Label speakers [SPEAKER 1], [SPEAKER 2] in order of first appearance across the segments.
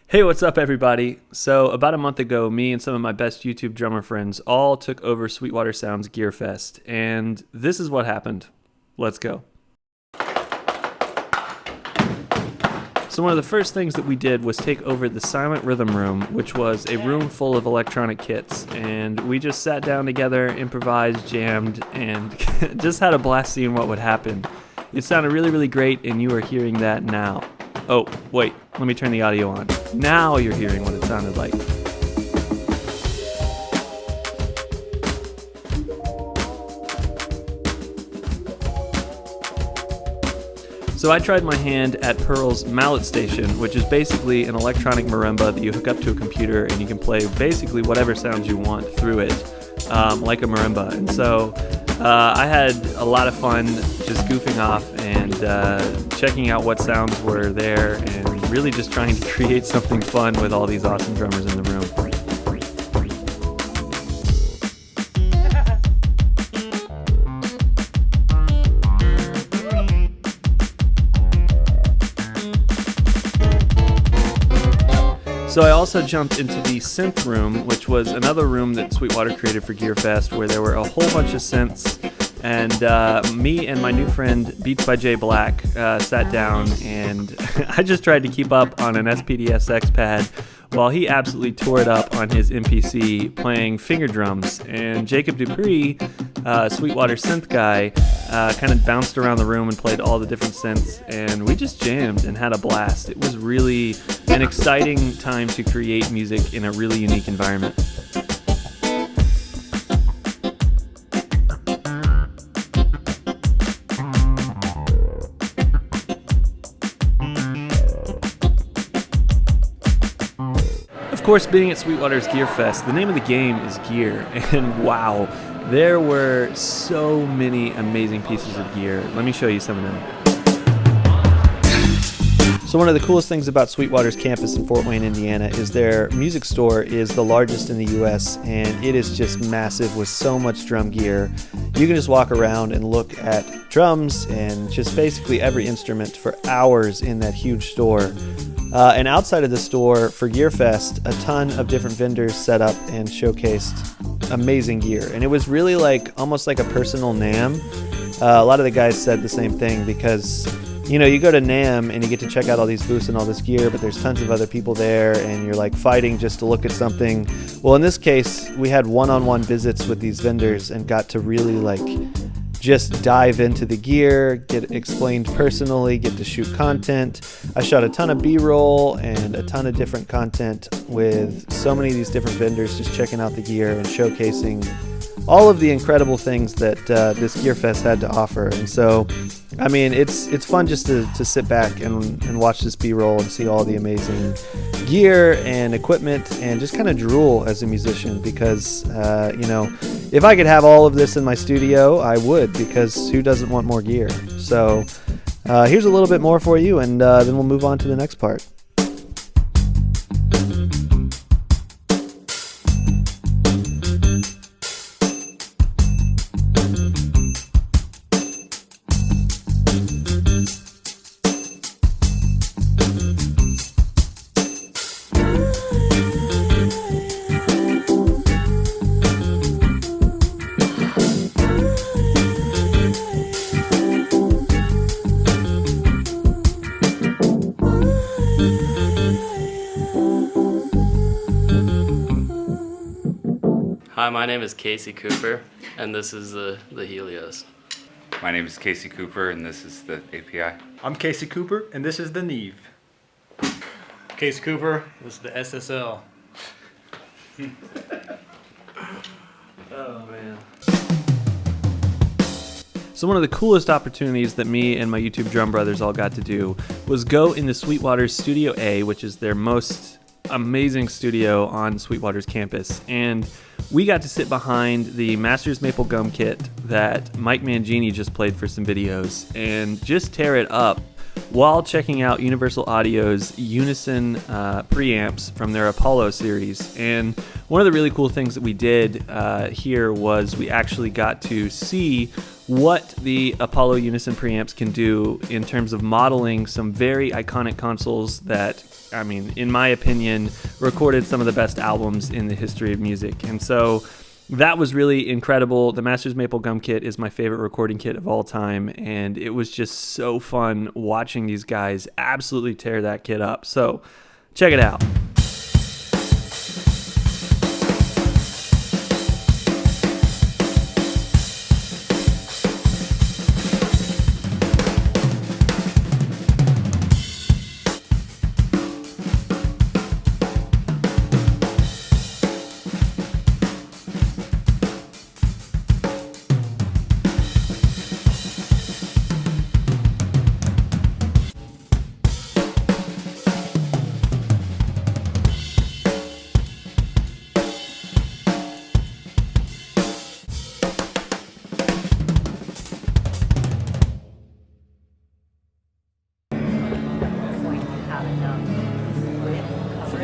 [SPEAKER 1] Hey, what's up, everybody? So, about a month ago, me and some of my best YouTube drummer friends all took over Sweetwater Sound's Gearfest, and this is what happened. Let's go. So one of the first things that we did was take over the Silent Rhythm Room, which was a room full of electronic kits, and we just sat down together, improvised, jammed, and just had a blast seeing what would happen. It sounded really, really great, and you are hearing that now. Oh, wait, let me turn the audio on. Now you're hearing what it sounded like. So I tried my hand at Pearl's Mallet Station, which is basically an electronic marimba that you hook up to a computer and you can play basically whatever sounds you want through it, like a marimba. And so I had a lot of fun just goofing off and checking out what sounds were there and really just trying to create something fun with all these awesome drummers in the room. So I also jumped into the synth room, which was another room that Sweetwater created for Gearfest, where there were a whole bunch of synths, and me and my new friend Beats by Jay Black sat down, and I just tried to keep up on an SPDSX pad while he absolutely tore it up on his MPC playing finger drums. And Jacob Coop3r, Sweetwater synth guy, kind of bounced around the room and played all the different synths, and we just jammed and had a blast. It was really an exciting time to create music in a really unique environment. Of course, being at Sweetwater's Gearfest, the name of the game is gear, and wow, there were so many amazing pieces of gear. Let me show you some of them. So one of the coolest things about Sweetwater's campus in Fort Wayne, Indiana is their music store is the largest in the US, and it is just massive with so much drum gear. You can just walk around and look at drums and just basically every instrument for hours in that huge store. And outside of the store for Gearfest, a ton of different vendors set up and showcased amazing gear. And it was really almost like a personal NAMM. A lot of the guys said the same thing because, you know, you go to NAMM and you get to check out all these booths and all this gear, but there's tons of other people there and you're fighting just to look at something. Well, in this case, we had one-on-one visits with these vendors and got to really just dive into the gear, get explained personally, get to shoot content. I shot a ton of B-roll and a ton of different content with so many of these different vendors just checking out the gear and showcasing all of the incredible things that this Gearfest had to offer. And so, I mean, it's fun just to sit back and watch this B-roll and see all the amazing gear and equipment and just kind of drool as a musician because, you know, if I could have all of this in my studio, I would, because who doesn't want more gear? So here's a little bit more for you, and then we'll move on to the next part.
[SPEAKER 2] Hi, my name is Casey Cooper, and this is the Helios.
[SPEAKER 3] My name is Casey Cooper, and this is the API.
[SPEAKER 4] I'm Casey Cooper, and this is the Neve.
[SPEAKER 5] Casey Cooper, this is the SSL.
[SPEAKER 1] Oh, man. So one of the coolest opportunities that me and my YouTube drum brothers all got to do was go into Sweetwater's Studio A, which is their most amazing studio on Sweetwater's campus. And we got to sit behind the Masters Maple Gum kit that Mike Mangini just played for some videos and just tear it up while checking out Universal Audio's Unison preamps from their Apollo series. And one of the really cool things that we did here was we actually got to see what the Apollo Unison preamps can do in terms of modeling some very iconic consoles that, I mean, in my opinion, recorded some of the best albums in the history of music. And so that was really incredible. The Masters Maple Gum kit is my favorite recording kit of all time, and it was just so fun watching these guys absolutely tear that kit up. So check it out.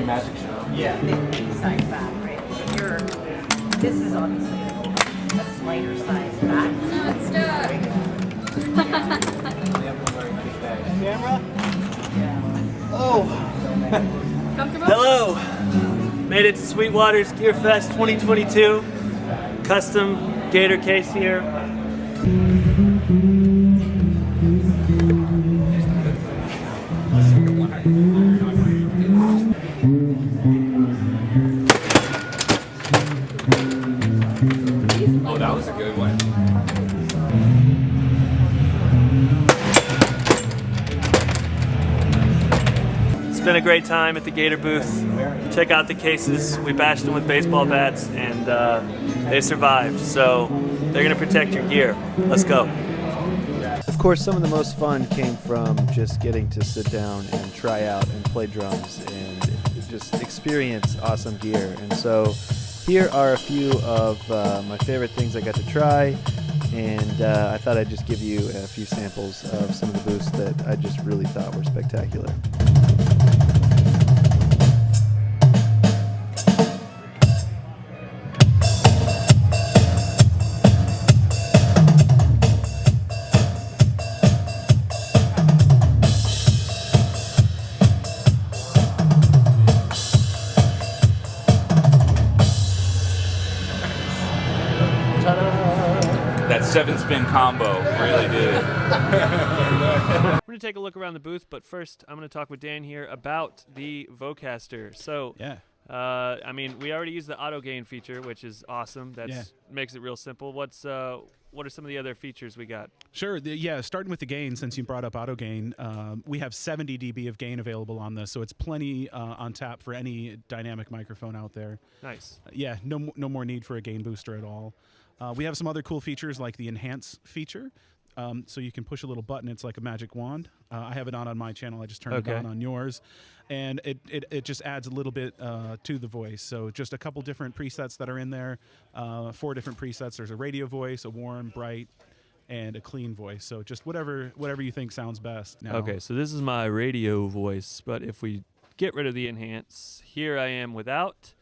[SPEAKER 4] Magic show.
[SPEAKER 6] Yeah. Size back, right? So you're, this is obviously a slighter size back.
[SPEAKER 7] No, it's stuck.
[SPEAKER 1] Camera? Oh.
[SPEAKER 7] Comfortable?
[SPEAKER 1] Hello. Made it to Sweetwater's Gearfest 2022. Custom Gator case here.
[SPEAKER 3] Oh, that was a good one.
[SPEAKER 1] It's been a great time at the Gator booth. Check out the cases. We bashed them with baseball bats, and they survived. So they're going to protect your gear. Let's go. Of course, some of the most fun came from just getting to sit down and try out and play drums and just experience awesome gear. And so here are a few of my favorite things I got to try, and I thought I'd just give you a few samples of some of the booths that I just really thought were spectacular.
[SPEAKER 3] That 7-spin combo really did it.
[SPEAKER 1] We're going to take a look around the booth, but first I'm going to talk with Dan here about the Vocaster. So,
[SPEAKER 8] Yeah.
[SPEAKER 1] I mean, we already used the auto gain feature, which is awesome. That makes it real simple. What are some of the other features we got?
[SPEAKER 8] Sure. Starting with the gain, since you brought up auto gain, we have 70 dB of gain available on this, so it's plenty on tap for any dynamic microphone out there.
[SPEAKER 1] Nice.
[SPEAKER 8] No more need for a gain booster at all. We have some other cool features like the enhance feature. So you can push a little button. It's like a magic wand. I have it on my channel. I just turned it on yours. And it just adds a little bit to the voice. So just a couple different presets that are in there. 4 different presets. There's a radio voice, a warm, bright, and a clean voice. So just whatever you think sounds best. Now.
[SPEAKER 1] Okay, so this is my radio voice, but if we get rid of the enhance, here I am without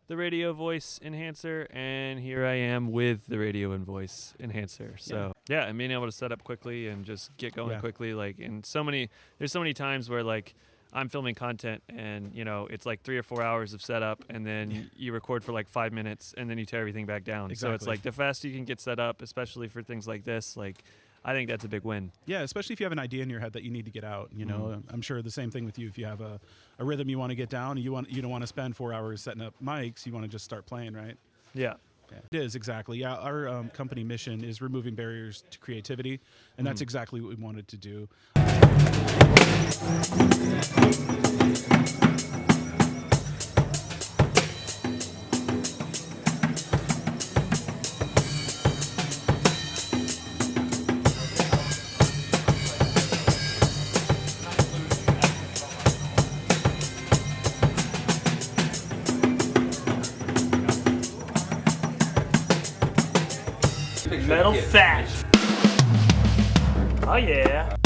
[SPEAKER 1] the radio voice enhancer, and here I am with the radio and voice enhancer. So yeah, and being able to set up quickly and just get going quickly, like there's so many times where like I'm filming content and it's like 3 or 4 hours of setup, and then you record for like 5 minutes and then you tear everything back down.
[SPEAKER 8] Exactly.
[SPEAKER 1] So it's like the faster you can get set up, especially for things like this, like I think that's a big win.
[SPEAKER 8] Yeah, especially if you have an idea in your head that you need to get out. I'm sure the same thing with you. If you have a rhythm you want to get down, you don't want to spend 4 hours setting up mics. You want to just start playing, right?
[SPEAKER 1] Yeah.
[SPEAKER 8] It is, exactly. Yeah, our company mission is removing barriers to creativity, and that's exactly what we wanted to do.
[SPEAKER 1] Metal fat. Oh yeah.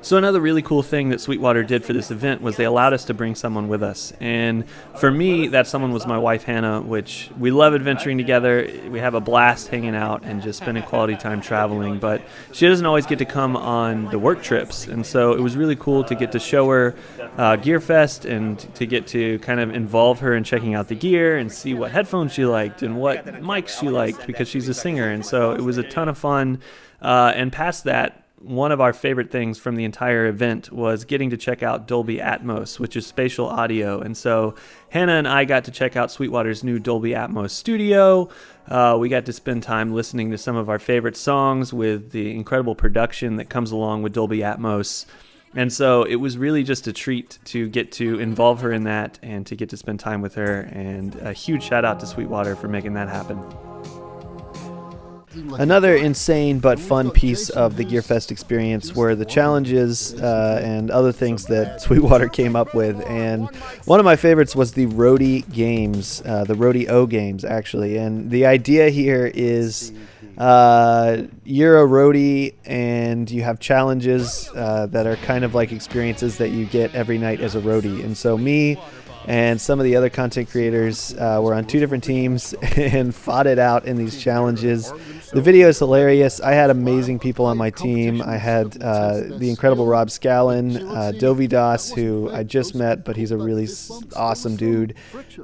[SPEAKER 1] So another really cool thing that Sweetwater did for this event was they allowed us to bring someone with us. And for me, that someone was my wife, Hannah, which we love adventuring together. We have a blast hanging out and just spending quality time traveling. But she doesn't always get to come on the work trips. And so it was really cool to get to show her Gearfest and to get to kind of involve her in checking out the gear and see what headphones she liked and what mics she liked because she's a singer. And so it was a ton of fun. And past that, one of our favorite things from the entire event was getting to check out Dolby Atmos, which is spatial audio. And so Hannah and I got to check out Sweetwater's new Dolby Atmos studio. We got to spend time listening to some of our favorite songs with the incredible production that comes along with Dolby Atmos. And so it was really just a treat to get to involve her in that and to get to spend time with her. And a huge shout out to Sweetwater for making that happen. Another insane but fun piece of the Gearfest experience were the challenges and other things that Sweetwater came up with. And one of my favorites was the roadie games, the roadie games, actually. And the idea here is you're a roadie and you have challenges that are kind of like experiences that you get every night as a roadie. And so me and some of the other content creators were on two different teams and fought it out in these challenges. The video is hilarious. I had amazing people on my team. I had the incredible Rob Scallon, Dovi Das, who I just met, but he's a really awesome dude,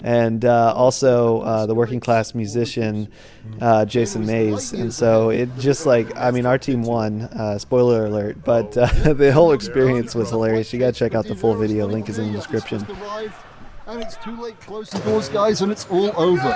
[SPEAKER 1] and also the working class musician, Jason Mays. And so it just our team won, spoiler alert, but the whole experience was hilarious. You got to check out the full video. Link is in the description.
[SPEAKER 9] And it's too late. Close the doors, guys, and it's all over.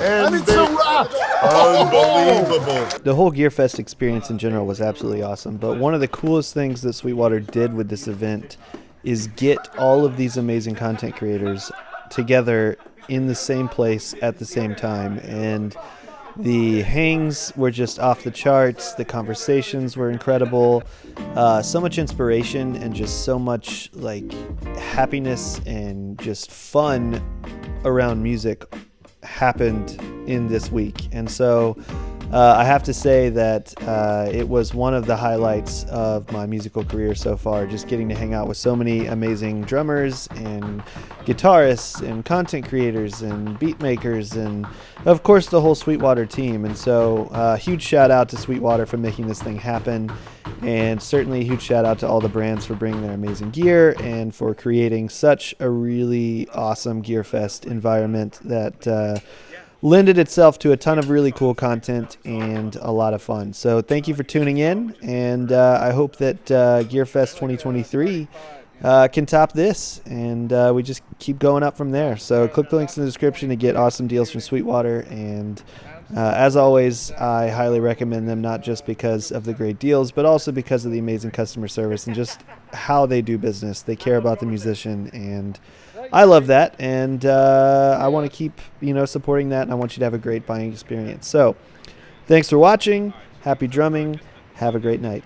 [SPEAKER 9] And it's a wrap! Unbelievable.
[SPEAKER 1] The whole Gearfest experience in general was absolutely awesome, but one of the coolest things that Sweetwater did with this event is get all of these amazing content creators together in the same place at the same time. And the hangs were just off the charts. The conversations were incredible. So much inspiration and just so much happiness and just fun around music happened in this week. And so I have to say that it was one of the highlights of my musical career so far, just getting to hang out with so many amazing drummers and guitarists and content creators and beat makers and of course the whole Sweetwater team. And so huge shout out to Sweetwater for making this thing happen, and certainly a huge shout out to all the brands for bringing their amazing gear and for creating such a really awesome Gearfest environment that lended itself to a ton of really cool content and a lot of fun. So thank you for tuning in, and I hope that Gearfest 2023 can top this, and we just keep going up from there. So click the links in the description to get awesome deals from Sweetwater, and as always, I highly recommend them, not just because of the great deals, but also because of the amazing customer service and just how they do business. They care about the musician, and I love that, and I want to keep supporting that, and I want you to have a great buying experience. So thanks for watching. Happy drumming. Have a great night.